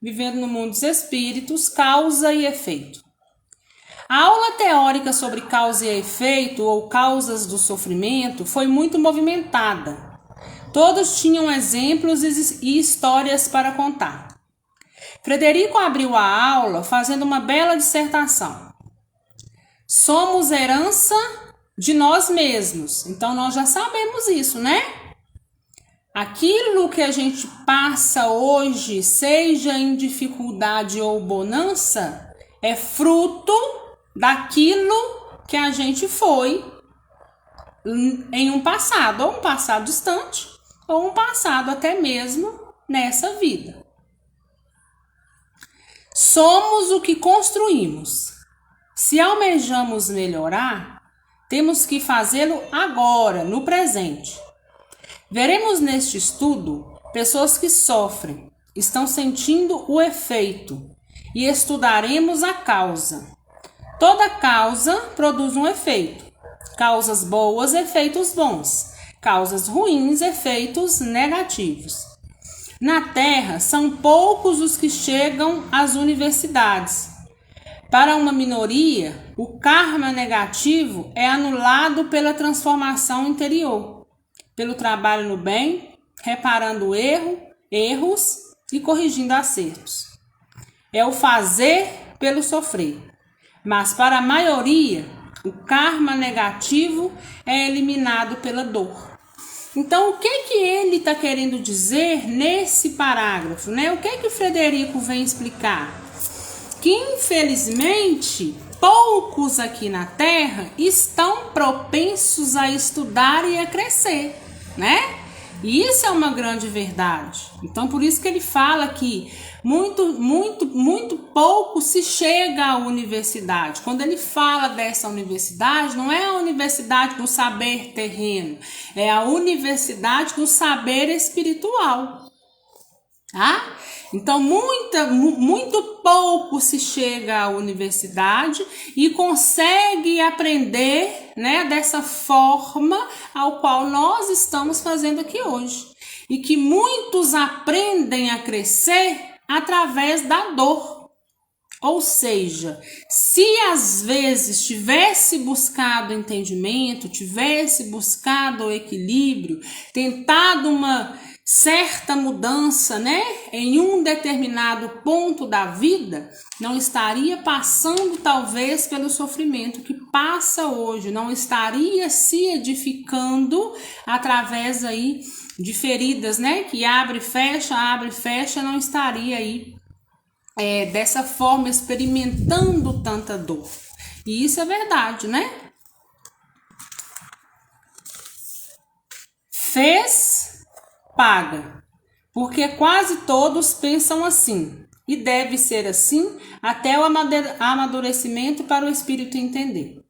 vivendo no mundo dos espíritos, causa e efeito. A aula teórica sobre causa e efeito, ou causas do sofrimento, foi muito movimentada. Todos tinham exemplos e histórias para contar. Frederico abriu a aula fazendo uma bela dissertação. Somos herança de nós mesmos. Então, nós já sabemos isso, né? Aquilo que a gente passa hoje, seja em dificuldade ou bonança, é fruto daquilo que a gente foi em um passado, ou um passado distante, ou um passado até mesmo nessa vida. Somos o que construímos. Se almejamos melhorar, temos que fazê-lo agora, no presente. Veremos neste estudo pessoas que sofrem, estão sentindo o efeito, e estudaremos a causa. Toda causa produz um efeito. Causas boas, efeitos bons. Causas ruins, efeitos negativos. Na Terra, são poucos os que chegam às universidades. Para uma minoria, o karma negativo é anulado pela transformação interior, pelo trabalho no bem, reparando erros e corrigindo acertos. É o fazer pelo sofrer. Mas para a maioria, o karma negativo é eliminado pela dor. Então, o que ele está querendo dizer nesse parágrafo, né? O que o Frederico vem explicar? Que, infelizmente, poucos aqui na Terra estão propensos a estudar e a crescer, né? E isso é uma grande verdade. Então, por isso que ele fala que muito pouco se chega à universidade. Quando ele fala dessa universidade, não é a universidade do saber terreno, é a universidade do saber espiritual. Tá? Então, muito pouco se chega à universidade e consegue aprender, né, dessa forma ao qual nós estamos fazendo aqui hoje. E que muitos aprendem a crescer através da dor. Ou seja, se às vezes tivesse buscado entendimento, tivesse buscado o equilíbrio, tentado uma certa mudança, né, em um determinado ponto da vida, não estaria passando talvez pelo sofrimento que passa hoje, não estaria se edificando através aí de feridas, né, que abre e fecha, não estaria aí dessa forma experimentando tanta dor. E isso é verdade, né? Fez, paga, porque quase todos pensam assim, e deve ser assim até o amadurecimento para o espírito entender.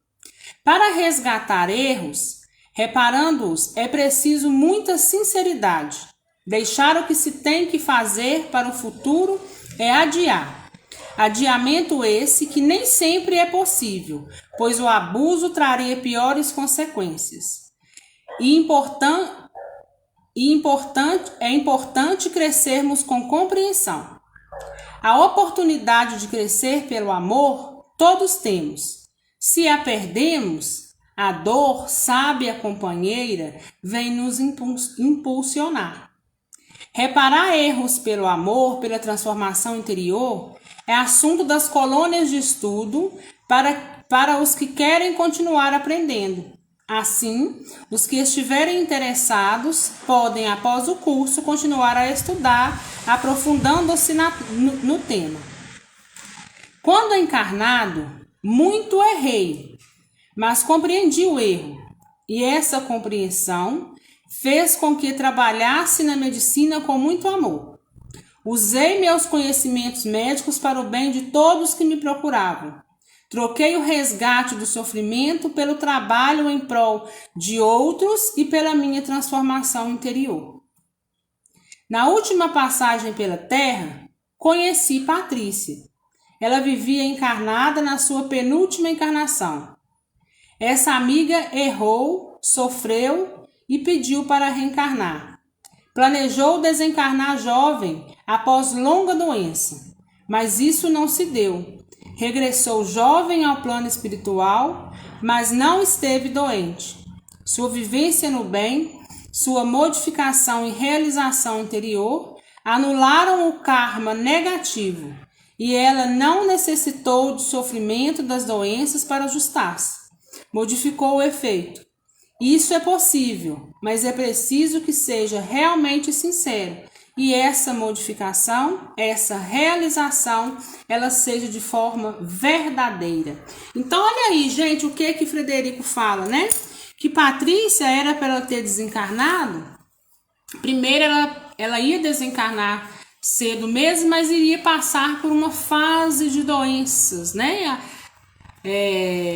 Para resgatar erros, reparando-os, é preciso muita sinceridade. Deixar o que se tem que fazer para o futuro é adiar. Adiamento esse que nem sempre é possível, pois o abuso traria piores consequências. É importante crescermos com compreensão. A oportunidade de crescer pelo amor, todos temos. Se a perdemos, a dor, sábia companheira, vem nos impulsionar. Reparar erros pelo amor, pela transformação interior, é assunto das colônias de estudo para os que querem continuar aprendendo. Assim, os que estiverem interessados podem, após o curso, continuar a estudar, aprofundando-se no tema. Quando encarnado, muito errei, mas compreendi o erro, e essa compreensão fez com que trabalhasse na medicina com muito amor. Usei meus conhecimentos médicos para o bem de todos que me procuravam. Troquei o resgate do sofrimento pelo trabalho em prol de outros e pela minha transformação interior. Na última passagem pela Terra, conheci Patrícia. Ela vivia encarnada na sua penúltima encarnação. Essa amiga errou, sofreu e pediu para reencarnar. Planejou desencarnar jovem após longa doença. mas isso não se deu. Regressou jovem ao plano espiritual, mas não esteve doente. Sua vivência no bem, sua modificação e realização interior anularam o karma negativo e ela não necessitou do sofrimento das doenças para ajustar-se. Modificou o efeito. Isso é possível, mas é preciso que seja realmente sincero e essa modificação, essa realização, ela seja de forma verdadeira. Então, olha aí, gente, o que Frederico fala, né? Que Patrícia era para ela ter desencarnado. Primeiro, ela ia desencarnar cedo mesmo, mas iria passar por uma fase de doenças, né?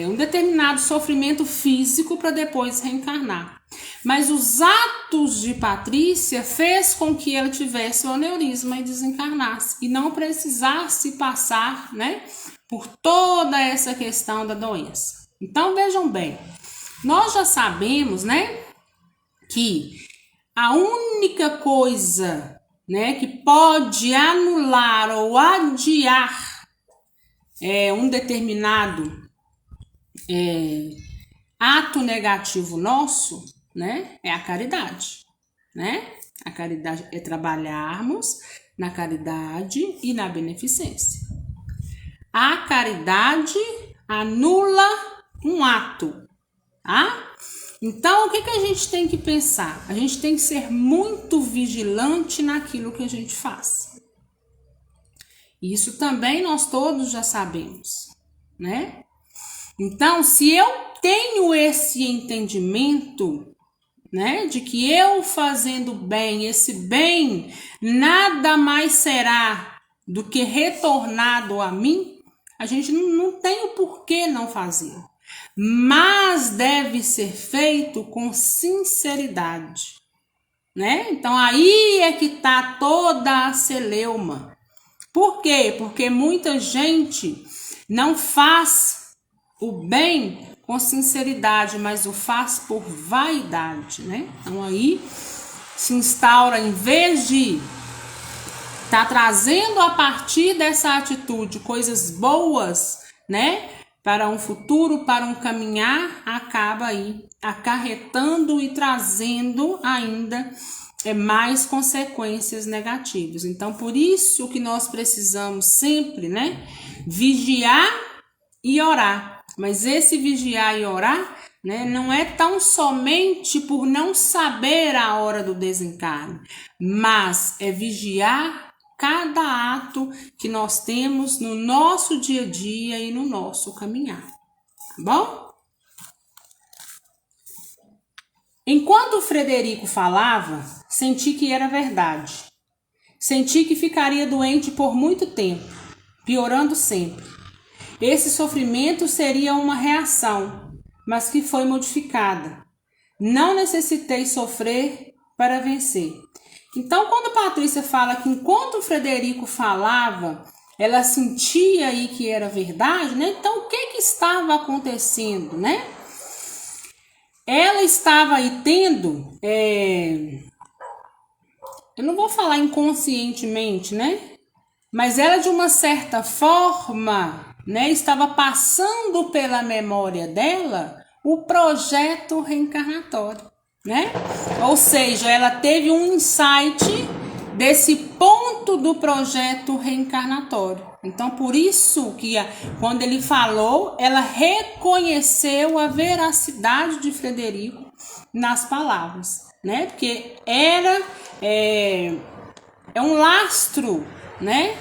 Um determinado sofrimento físico para depois reencarnar. Mas os atos de Patrícia fez com que ela tivesse o aneurisma e desencarnasse e não precisasse passar, né, por toda essa questão da doença. Então vejam bem, nós já sabemos, né, que a única coisa, né, que pode anular ou adiar um determinado ato negativo nosso, né, é a caridade, né? A caridade é trabalharmos na caridade e na beneficência. A caridade anula um ato, tá? Então, o que a gente tem que pensar? A gente tem que ser muito vigilante naquilo que a gente faz. Isso também nós todos já sabemos, né? Então, se eu tenho esse entendimento, né, de que eu fazendo bem, esse bem nada mais será do que retornado a mim, a gente não tem o porquê não fazer. Mas deve ser feito com sinceridade, né? Então aí é que está toda a celeuma. Por quê? Porque muita gente não faz o bem com sinceridade, mas o faz por vaidade, né? Então aí se instaura, em vez de estar trazendo a partir dessa atitude coisas boas, né, para um futuro, para um caminhar, acaba aí acarretando e trazendo ainda mais consequências negativas. Então, por isso que nós precisamos sempre, né, vigiar e orar. Mas esse vigiar e orar, né, não é tão somente por não saber a hora do desencarne, mas é vigiar cada ato que nós temos no nosso dia a dia e no nosso caminhar, tá bom? Enquanto o Frederico falava, senti que era verdade. Senti que ficaria doente por muito tempo, piorando sempre. Esse sofrimento seria uma reação, mas que foi modificada. Não necessitei sofrer para vencer. Então, quando Patrícia fala que enquanto o Frederico falava, ela sentia aí que era verdade, né? Então, o que estava acontecendo, né? Ela estava aí tendo, eu não vou falar inconscientemente, né? Mas ela, de uma certa forma, né, estava passando pela memória dela o projeto reencarnatório, né? Ou seja, ela teve um insight desse ponto do projeto reencarnatório. Então, por isso que quando ele falou, ela reconheceu a veracidade de Frederico nas palavras, né? Porque era um lastro, né,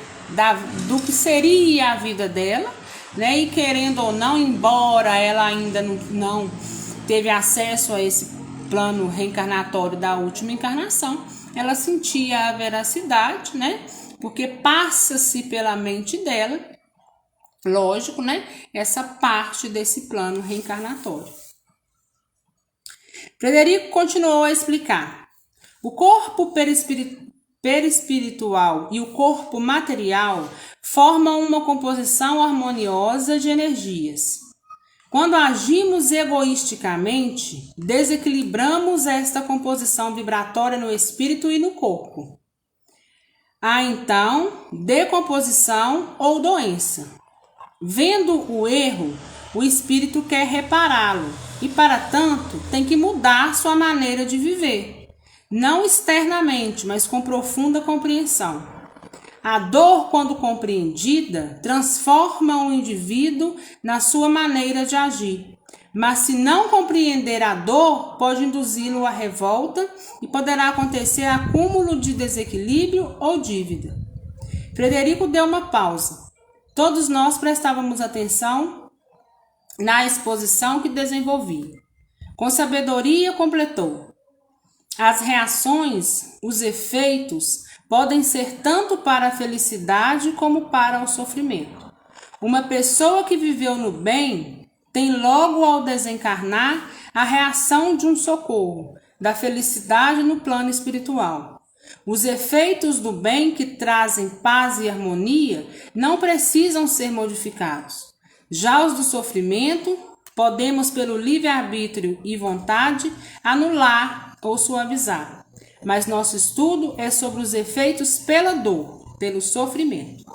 do que seria a vida dela, né? E querendo ou não, embora ela ainda não teve acesso a esse plano reencarnatório da última encarnação, ela sentia a veracidade, né? Porque passa-se pela mente dela, lógico, né, essa parte desse plano reencarnatório. Frederico continuou a explicar. O corpo perispiritual e o corpo material formam uma composição harmoniosa de energias. Quando agimos egoisticamente, desequilibramos esta composição vibratória no espírito e no corpo. há então decomposição ou doença. Vendo o erro, o espírito quer repará-lo e, para tanto, tem que mudar sua maneira de viver, não externamente, mas com profunda compreensão. A dor, quando compreendida, transforma o indivíduo na sua maneira de agir. Mas se não compreender a dor, pode induzi-lo à revolta e poderá acontecer acúmulo de desequilíbrio ou dívida. Frederico deu uma pausa. Todos nós prestávamos atenção na exposição que desenvolvia. Com sabedoria, completou. As reações, os efeitos, podem ser tanto para a felicidade como para o sofrimento. Uma pessoa que viveu no bem tem logo ao desencarnar a reação de um socorro, da felicidade no plano espiritual. Os efeitos do bem que trazem paz e harmonia não precisam ser modificados. Já os do sofrimento, podemos pelo livre-arbítrio e vontade anular ou suavizar. Mas nosso estudo é sobre os efeitos pela dor, pelo sofrimento.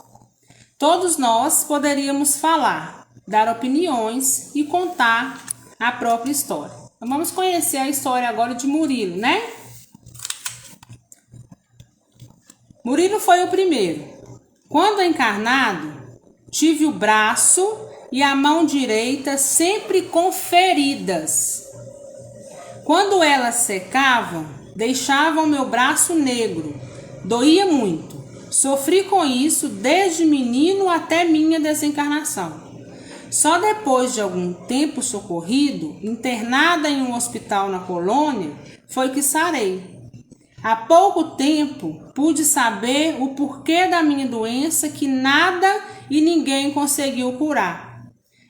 Todos nós poderíamos falar, dar opiniões e contar a própria história. Então, vamos conhecer a história agora de Murilo, né? Murilo foi o primeiro. Quando encarnado, tive o braço e a mão direita sempre com feridas. Quando elas secavam, deixavam meu braço negro. Doía muito. Sofri com isso desde menino até minha desencarnação. Só depois de algum tempo socorrido, internada em um hospital na colônia, foi que sarei. Há pouco tempo pude saber o porquê da minha doença que nada e ninguém conseguiu curar.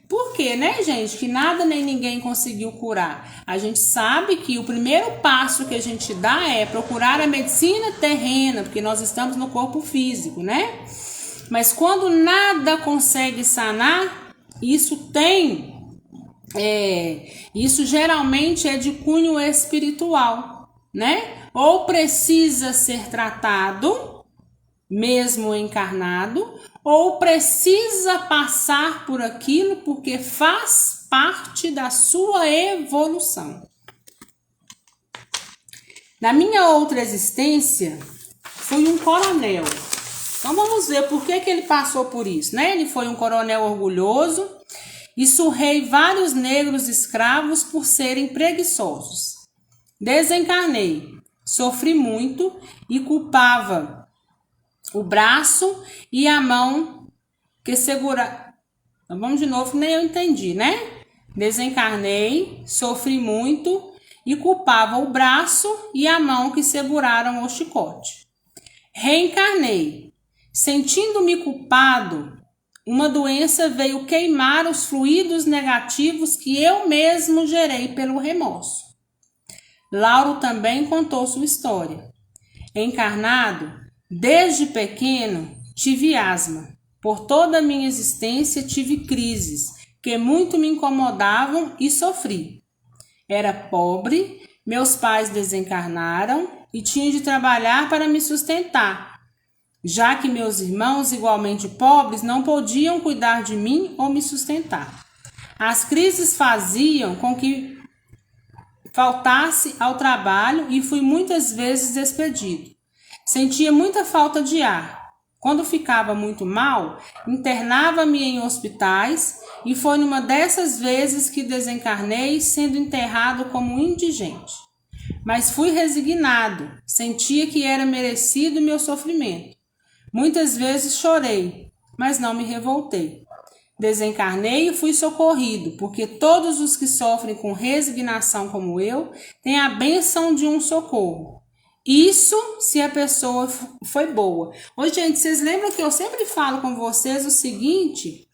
Por quê, né, gente? Que nada nem ninguém conseguiu curar. A gente sabe que o primeiro passo que a gente dá é procurar a medicina terrena, porque nós estamos no corpo físico, né? Mas quando nada consegue sanar, isso geralmente é de cunho espiritual, né? Ou precisa ser tratado, mesmo encarnado, ou precisa passar por aquilo porque faz parte da sua evolução. Na minha outra existência, fui um coronel. Então vamos ver por que ele passou por isso, né? Ele foi um coronel orgulhoso e surrei vários negros escravos por serem preguiçosos. Desencarnei, sofri muito e culpava o braço e a mão que segura. Então, vamos de novo, que nem eu entendi, né? Desencarnei, sofri muito e culpava o braço e a mão que seguraram o chicote. Reencarnei, sentindo-me culpado, uma doença veio queimar os fluidos negativos que eu mesmo gerei pelo remorso. Lauro também contou sua história. Encarnado, desde pequeno, tive asma. Por toda a minha existência, tive crises que muito me incomodavam e sofri. Era pobre, meus pais desencarnaram e tinha de trabalhar para me sustentar, já que meus irmãos, igualmente pobres, não podiam cuidar de mim ou me sustentar. As crises faziam com que faltasse ao trabalho e fui muitas vezes despedido. Sentia muita falta de ar. Quando ficava muito mal, internava-me em hospitais e foi numa dessas vezes que desencarnei sendo enterrado como indigente. Mas fui resignado, sentia que era merecido meu sofrimento. Muitas vezes chorei, mas não me revoltei. Desencarnei e fui socorrido, porque todos os que sofrem com resignação como eu têm a bênção de um socorro. Isso se a pessoa foi boa. Ô, gente, vocês lembram que eu sempre falo com vocês o seguinte?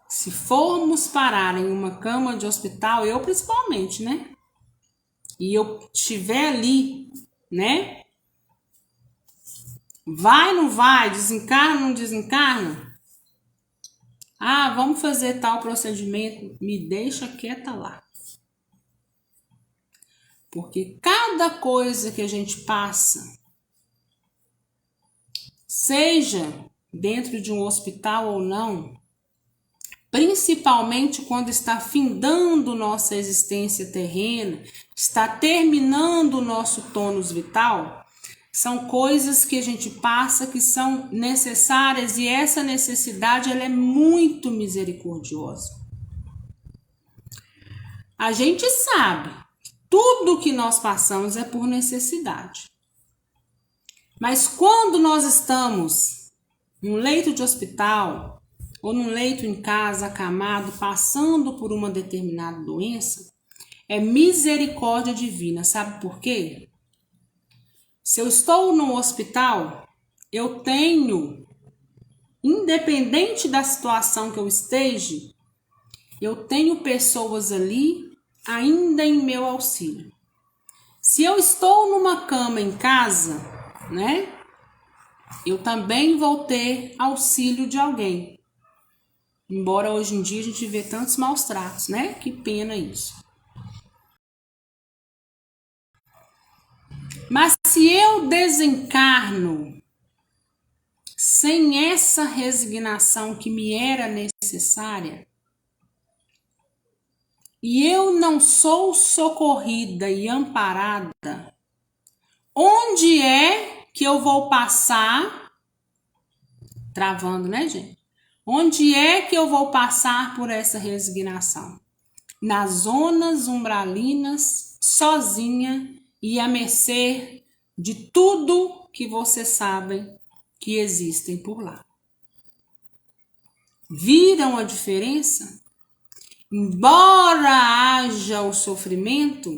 Se formos parar em uma cama de hospital, eu principalmente, né? E eu estiver ali, né? Vai, não vai? Desencarna, não desencarna? Ah, vamos fazer tal procedimento. Me deixa quieta lá. Porque cada coisa que a gente passa, seja dentro de um hospital ou não, principalmente quando está findando nossa existência terrena, está terminando o nosso tônus vital, são coisas que a gente passa que são necessárias, e essa necessidade ela é muito misericordiosa. A gente sabe, tudo que nós passamos é por necessidade. Mas quando nós estamos num leito de hospital, ou num leito em casa, acamado, passando por uma determinada doença, é misericórdia divina. Sabe por quê? Se eu estou no hospital, eu tenho, independente da situação que eu esteja, eu tenho pessoas ali ainda em meu auxílio. Se eu estou numa cama em casa, né? Eu também vou ter auxílio de alguém. Embora hoje em dia a gente vê tantos maus tratos, né? Que pena isso. Mas se eu desencarno sem essa resignação que me era necessária, e eu não sou socorrida e amparada, onde é que eu vou passar? Travando, né, gente? Onde é que eu vou passar por essa resignação? Nas zonas umbralinas, sozinha e à mercê de tudo que vocês sabem que existem por lá. Viram a diferença? Embora haja o sofrimento,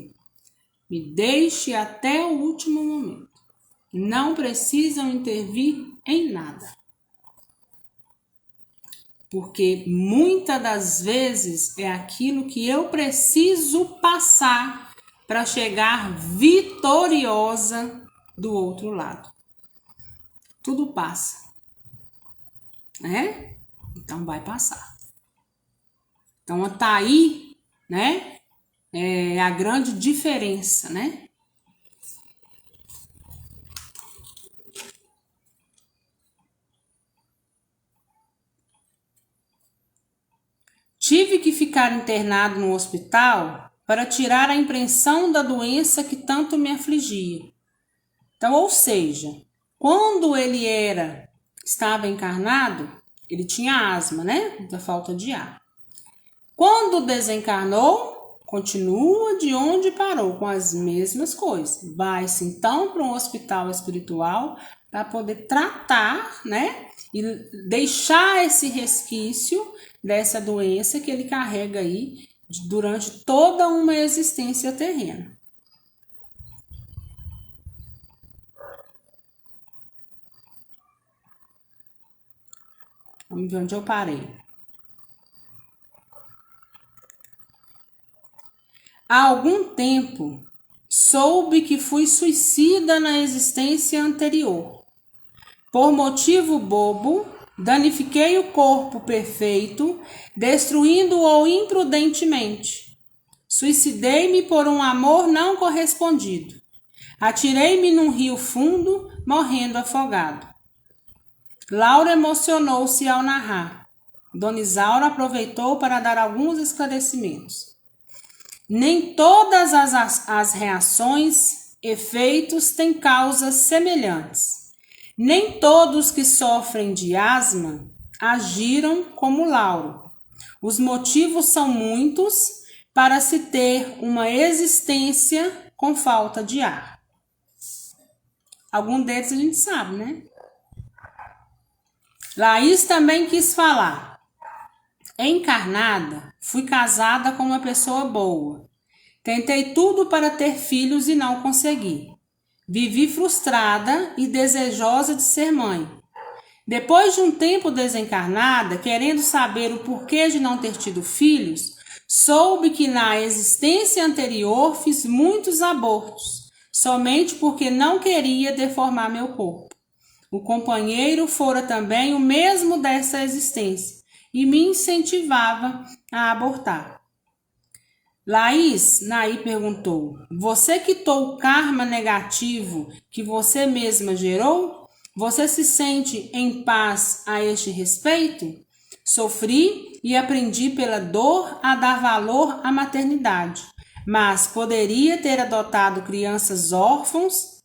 me deixe até o último momento. Não precisam intervir em nada. Porque muitas das vezes é aquilo que eu preciso passar para chegar vitoriosa do outro lado. Tudo passa, né? Então vai passar. Então tá aí, né? É a grande diferença, né? Tive que ficar internado no hospital para tirar a impressão da doença que tanto me afligia. Então, ou seja, quando ele estava encarnado, ele tinha asma, né? Da falta de ar. Quando desencarnou, continua de onde parou, com as mesmas coisas. Vai-se então para um hospital espiritual para poder tratar, né? E deixar esse resquício dessa doença que ele carrega aí durante toda uma existência terrena. Vamos ver onde eu parei. Há algum tempo, soube que fui suicida na existência anterior. Por motivo bobo, danifiquei o corpo perfeito, destruindo-o imprudentemente. Suicidei-me por um amor não correspondido. Atirei-me num rio fundo, morrendo afogado. Laura emocionou-se ao narrar. Dona Isaura aproveitou para dar alguns esclarecimentos. Nem todas as reações, efeitos têm causas semelhantes. Nem todos que sofrem de asma agiram como Lauro. Os motivos são muitos para se ter uma existência com falta de ar. Algum deles a gente sabe, né? Laís também quis falar. Encarnada, fui casada com uma pessoa boa. Tentei tudo para ter filhos e não consegui. Vivi frustrada e desejosa de ser mãe. Depois de um tempo desencarnada, querendo saber o porquê de não ter tido filhos, soube que na existência anterior fiz muitos abortos, somente porque não queria deformar meu corpo. O companheiro fora também o mesmo dessa existência e me incentivava a abortar. Laís, Naí perguntou: você quitou o karma negativo que você mesma gerou? Você se sente em paz a este respeito? Sofri e aprendi pela dor a dar valor à maternidade, mas poderia ter adotado crianças órfãos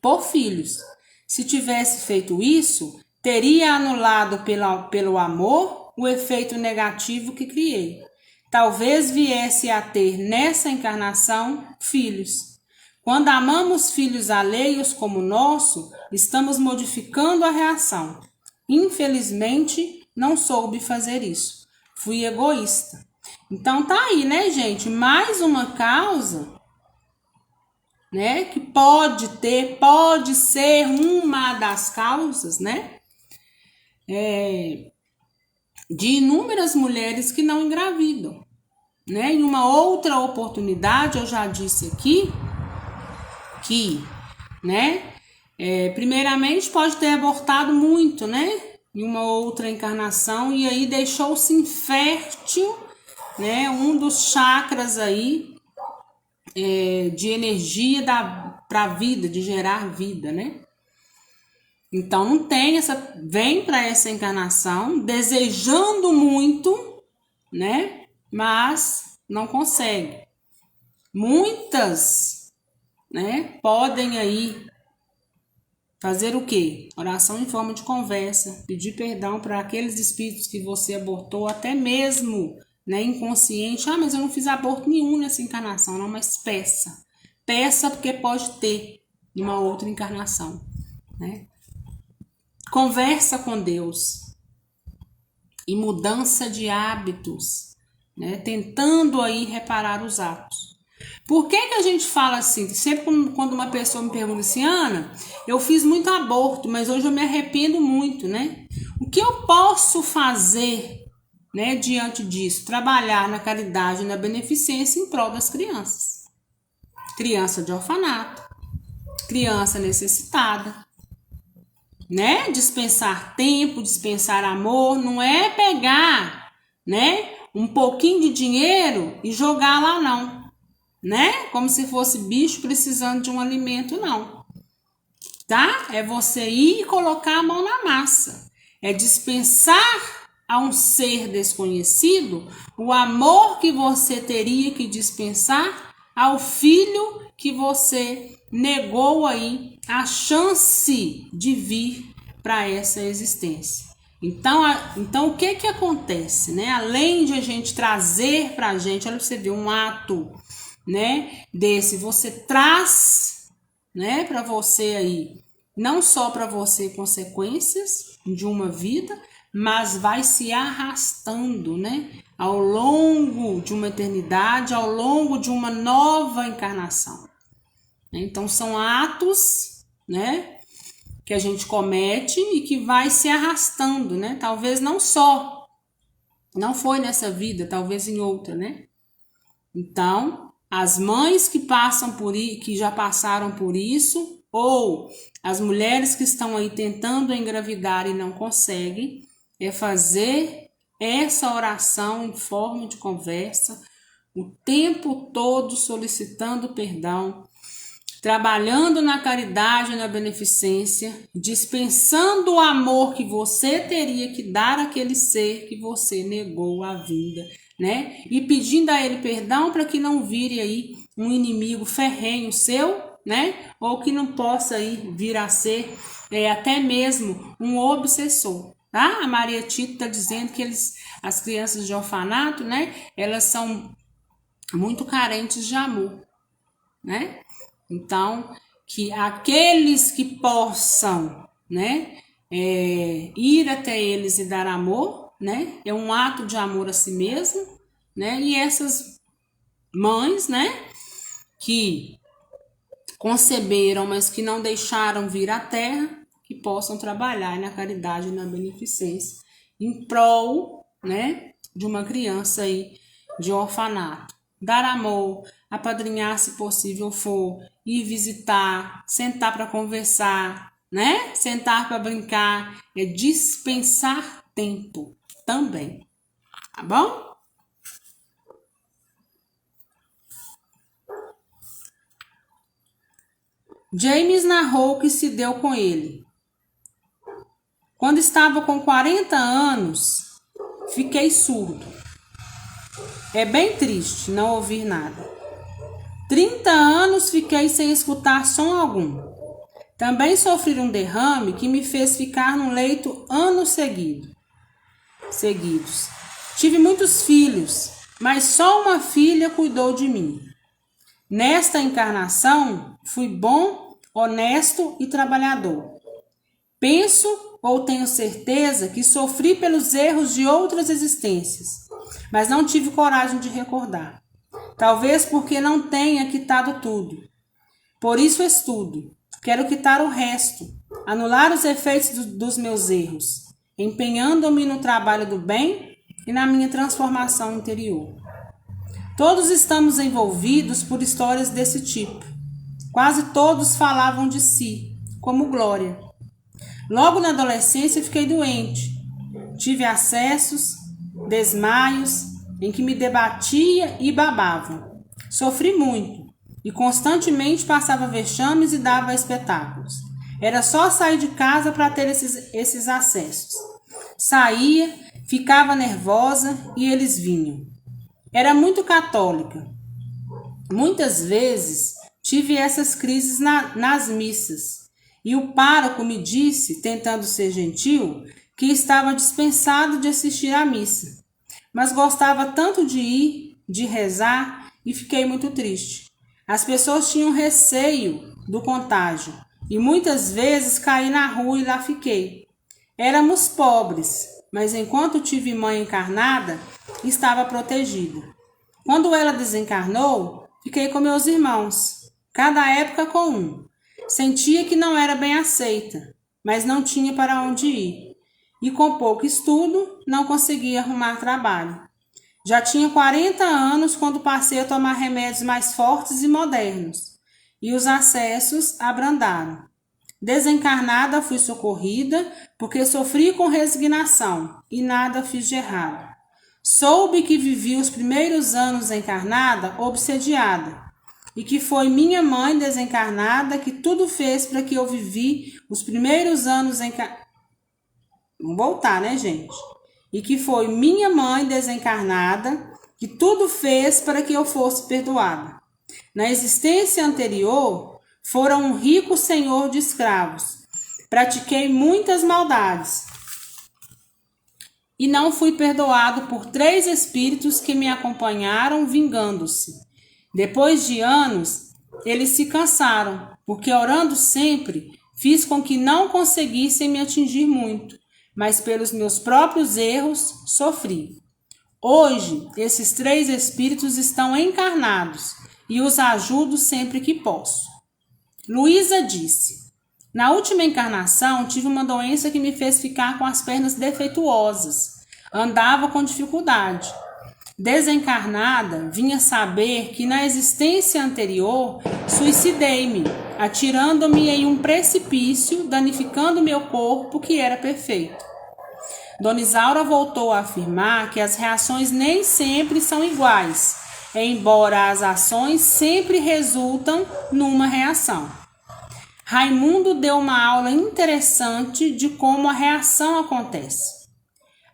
por filhos. Se tivesse feito isso, teria anulado pelo amor o efeito negativo que criei. Talvez viesse a ter nessa encarnação filhos. Quando amamos filhos alheios como o nosso, estamos modificando a reação. Infelizmente, não soube fazer isso. Fui egoísta. Então tá aí, né, gente? Mais uma causa, né, que pode ser uma das causas, né, de inúmeras mulheres que não engravidam, né? Em uma outra oportunidade, eu já disse aqui que, né, primeiramente pode ter abortado muito, né, em uma outra encarnação e aí deixou-se infértil, né, um dos chakras aí de energia para a vida, de gerar vida, né? Então não tem vem para essa encarnação desejando muito, né? Mas não consegue. Muitas, né, podem aí fazer o quê? Oração em forma de conversa, pedir perdão para aqueles espíritos que você abortou, até mesmo, né, inconsciente. Ah, mas eu não fiz aborto nenhum nessa encarnação, não, mas peça. Peça porque pode ter uma outra encarnação, né? Conversa com Deus e mudança de hábitos, né? Tentando aí reparar os atos. Por que a gente fala assim? Sempre quando uma pessoa me pergunta assim, Ana, eu fiz muito aborto, mas hoje eu me arrependo muito, né? O que eu posso fazer, né, diante disso? Trabalhar na caridade e na beneficência em prol das crianças. Criança de orfanato, criança necessitada, né? Dispensar tempo, dispensar amor, não é pegar, né, um pouquinho de dinheiro e jogar lá, não, né? Como se fosse bicho precisando de um alimento, não, tá? É você ir e colocar a mão na massa, é dispensar a um ser desconhecido o amor que você teria que dispensar ao filho que você negou aí a chance de vir para essa existência. Então o que acontece, né? Além de a gente trazer para a gente, olha, você vê um ato, né, desse, você traz, né, para você aí, não só para você consequências de uma vida, mas vai se arrastando, né, ao longo de uma eternidade, ao longo de uma nova encarnação. Então são atos, né, que a gente comete e que vai se arrastando, né? Talvez não foi nessa vida, talvez em outra, né? Então, as mães que que já passaram por isso, ou as mulheres que estão aí tentando engravidar e não conseguem, é fazer essa oração em forma de conversa, o tempo todo solicitando perdão, trabalhando na caridade e na beneficência, dispensando o amor que você teria que dar àquele ser que você negou a vida, né? E pedindo a ele perdão para que não vire aí um inimigo ferrenho seu, né? Ou que não possa aí vir a ser até mesmo um obsessor, tá? A Maria Tito está dizendo que as crianças de orfanato, né? Elas são muito carentes de amor, né? Então, que aqueles que possam, né, ir até eles e dar amor, né, é um ato de amor a si mesmo, né, e essas mães, né, que conceberam, mas que não deixaram vir à terra, que possam trabalhar na caridade e na beneficência em prol, né, de uma criança aí de orfanato. Dar amor, apadrinhar se possível for, ir visitar, sentar para conversar, né? Sentar para brincar, é dispensar tempo também, tá bom? James narrou o que se deu com ele. Quando estava com 40 anos, fiquei surdo. É bem triste não ouvir nada. 30 anos fiquei sem escutar som algum. Também sofri um derrame que me fez ficar no leito anos seguidos. Tive muitos filhos, mas só uma filha cuidou de mim. Nesta encarnação, fui bom, honesto e trabalhador. Penso ou tenho certeza que sofri pelos erros de outras existências, mas não tive coragem de recordar. Talvez porque não tenha quitado tudo. Por isso estudo. Quero quitar o resto, anular os efeitos dos meus erros, empenhando-me no trabalho do bem e na minha transformação interior. Todos estamos envolvidos por histórias desse tipo. Quase todos falavam de si, como Glória. Logo na adolescência fiquei doente. Tive acessos, desmaios, em que me debatia e babava. Sofri muito e constantemente passava vexames e dava espetáculos. Era só sair de casa para ter esses acessos. Saía, ficava nervosa e eles vinham. Era muito católica. Muitas vezes tive essas crises nas missas. E o pároco me disse, tentando ser gentil, que estava dispensado de assistir à missa. Mas gostava tanto de ir, de rezar, e fiquei muito triste. As pessoas tinham receio do contágio, e muitas vezes caí na rua e lá fiquei. Éramos pobres, mas enquanto tive mãe encarnada, estava protegida. Quando ela desencarnou, fiquei com meus irmãos, cada época com um. Sentia que não era bem aceita, mas não tinha para onde ir. E com pouco estudo, não conseguia arrumar trabalho. Já tinha 40 anos quando passei a tomar remédios mais fortes e modernos, e os acessos abrandaram. Desencarnada, fui socorrida, porque sofri com resignação e nada fiz de errado. Soube que vivi os primeiros anos encarnada obsediada, e que foi minha mãe desencarnada que tudo fez para que eu vivi os primeiros anos encarnada. Vamos voltar, né, gente? E que foi minha mãe desencarnada que tudo fez para que eu fosse perdoada. Na existência anterior, foram um rico senhor de escravos. Pratiquei muitas maldades e não fui perdoado por 3 espíritos que me acompanharam vingando-se. Depois de anos, eles se cansaram, porque orando sempre, fiz com que não conseguissem me atingir muito, mas pelos meus próprios erros sofri. Hoje, esses 3 espíritos estão encarnados e os ajudo sempre que posso. Luísa disse: na última encarnação, tive uma doença que me fez ficar com as pernas defeituosas. Andava com dificuldade. Desencarnada, vinha saber que na existência anterior suicidei-me, atirando-me em um precipício, danificando meu corpo que era perfeito. Dona Isaura voltou a afirmar que as reações nem sempre são iguais, embora as ações sempre resultam numa reação. Raimundo deu uma aula interessante de como a reação acontece.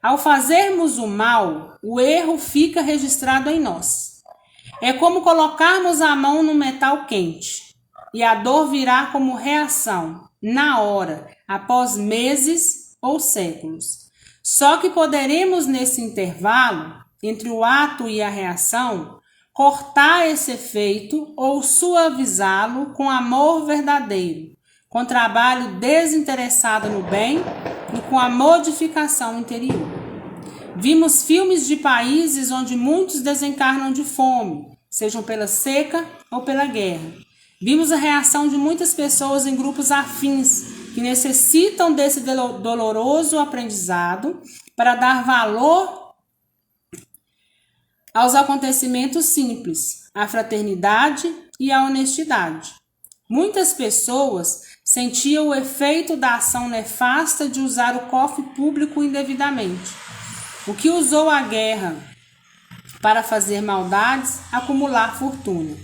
Ao fazermos o mal, o erro fica registrado em nós. É como colocarmos a mão no metal quente, e a dor virá como reação, na hora, após meses ou séculos. Só que poderemos, nesse intervalo, entre o ato e a reação, cortar esse efeito ou suavizá-lo com amor verdadeiro, com trabalho desinteressado no bem e com a modificação interior. Vimos filmes de países onde muitos desencarnam de fome, sejam pela seca ou pela guerra. Vimos a reação de muitas pessoas em grupos afins que necessitam desse doloroso aprendizado para dar valor aos acontecimentos simples, à fraternidade e à honestidade. Muitas pessoas sentiam o efeito da ação nefasta de usar o cofre público indevidamente. O que usou a guerra para fazer maldades, acumular fortuna.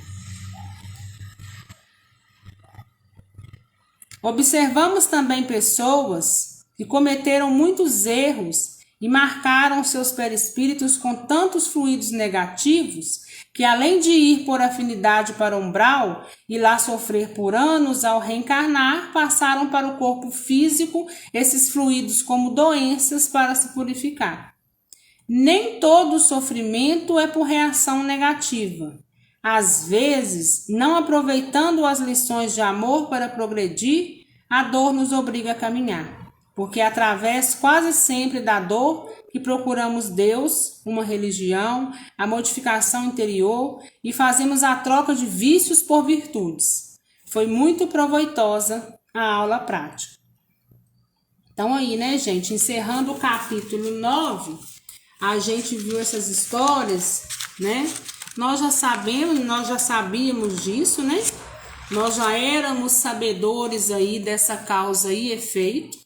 Observamos também pessoas que cometeram muitos erros e marcaram seus perispíritos com tantos fluidos negativos que, além de ir por afinidade para o umbral e lá sofrer por anos ao reencarnar, passaram para o corpo físico esses fluidos como doenças para se purificar. Nem todo sofrimento é por reação negativa. Às vezes, não aproveitando as lições de amor para progredir, a dor nos obriga a caminhar, porque é através quase sempre da dor que procuramos Deus, uma religião, a modificação interior e fazemos a troca de vícios por virtudes. Foi muito proveitosa a aula prática. Então aí, né, gente, encerrando o capítulo 9, a gente viu essas histórias, né? Nós já sabíamos disso, né? Nós já éramos sabedores aí dessa causa e efeito.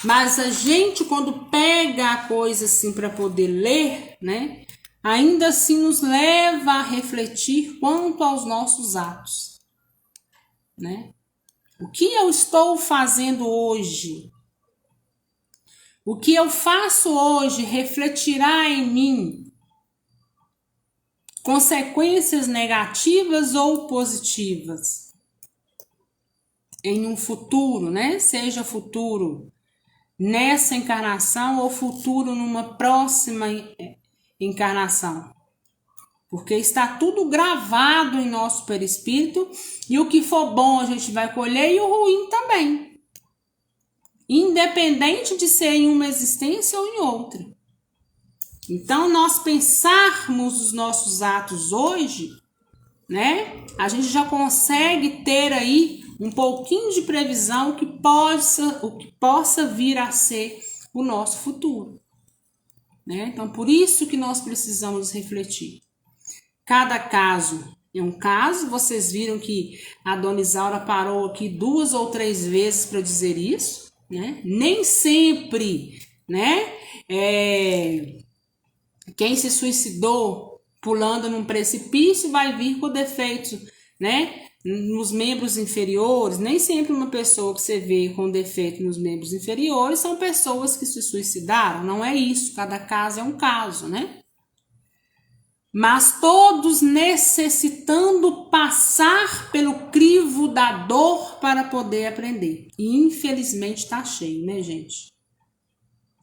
Mas a gente, quando pega a coisa assim para poder ler, né? Ainda assim nos leva a refletir quanto aos nossos atos, né? O que eu estou fazendo hoje? O que eu faço hoje refletirá em mim consequências negativas ou positivas em um futuro, né? Seja futuro nessa encarnação ou futuro numa próxima encarnação. Porque está tudo gravado em nosso perispírito e o que for bom a gente vai colher e o ruim também. Independente de ser em uma existência ou em outra. Então, nós pensarmos os nossos atos hoje, né? A gente já consegue ter aí um pouquinho de previsão o que possa vir a ser o nosso futuro, né? Então, por isso que nós precisamos refletir. Cada caso é um caso. Vocês viram que a dona Isaura parou aqui 2 ou 3 vezes para dizer isso, né? Nem sempre, né? Quem se suicidou pulando num precipício vai vir com defeitos, né? Nos membros inferiores. Nem sempre uma pessoa que você vê com defeito nos membros inferiores são pessoas que se suicidaram. Não é isso. Cada caso é um caso, né? Mas todos necessitando passar pelo crivo da dor para poder aprender. E infelizmente tá cheio, né, gente?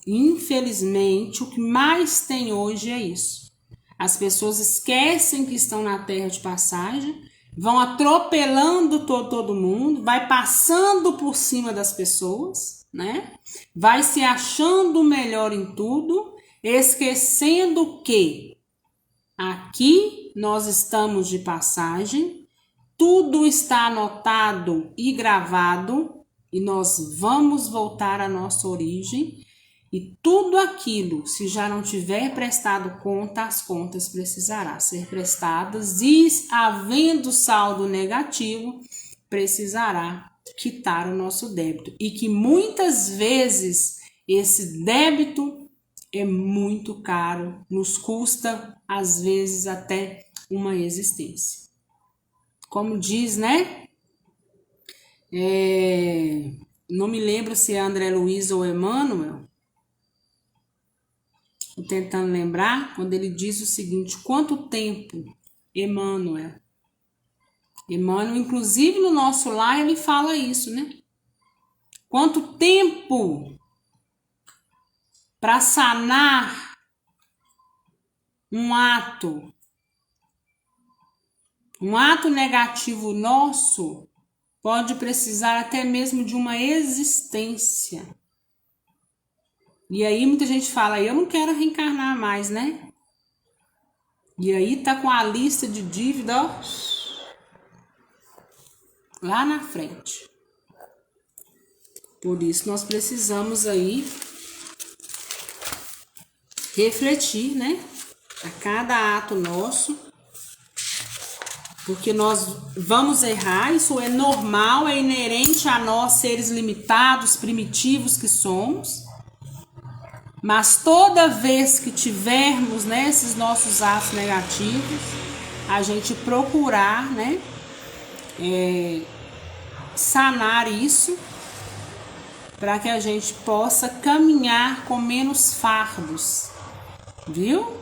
Infelizmente, o que mais tem hoje é isso. As pessoas esquecem que estão na terra de passagem, vão atropelando todo mundo, vai passando por cima das pessoas, né? Vai se achando melhor em tudo, esquecendo que aqui nós estamos de passagem, tudo está anotado e gravado e nós vamos voltar à nossa origem. E tudo aquilo, se já não tiver prestado conta, as contas precisará ser prestadas e, havendo saldo negativo, precisará quitar o nosso débito. E que muitas vezes esse débito é muito caro, nos custa, às vezes, até uma existência. Como diz, né? Não me lembro se é André Luiz ou Emmanuel. Estou tentando lembrar quando ele diz o seguinte: quanto tempo, Emmanuel, inclusive no nosso lar, ele fala isso, né? Quanto tempo para sanar um ato negativo nosso pode precisar até mesmo de uma existência. E aí muita gente fala, eu não quero reencarnar mais, né? E aí tá com a lista de dívida, ó, lá na frente. Por isso nós precisamos aí refletir, né? A cada ato nosso, porque nós vamos errar, isso é normal, é inerente a nós, seres limitados, primitivos que somos. Mas toda vez que tivermos, né, esses nossos atos negativos, a gente procurar, né, sanar isso para que a gente possa caminhar com menos fardos, viu?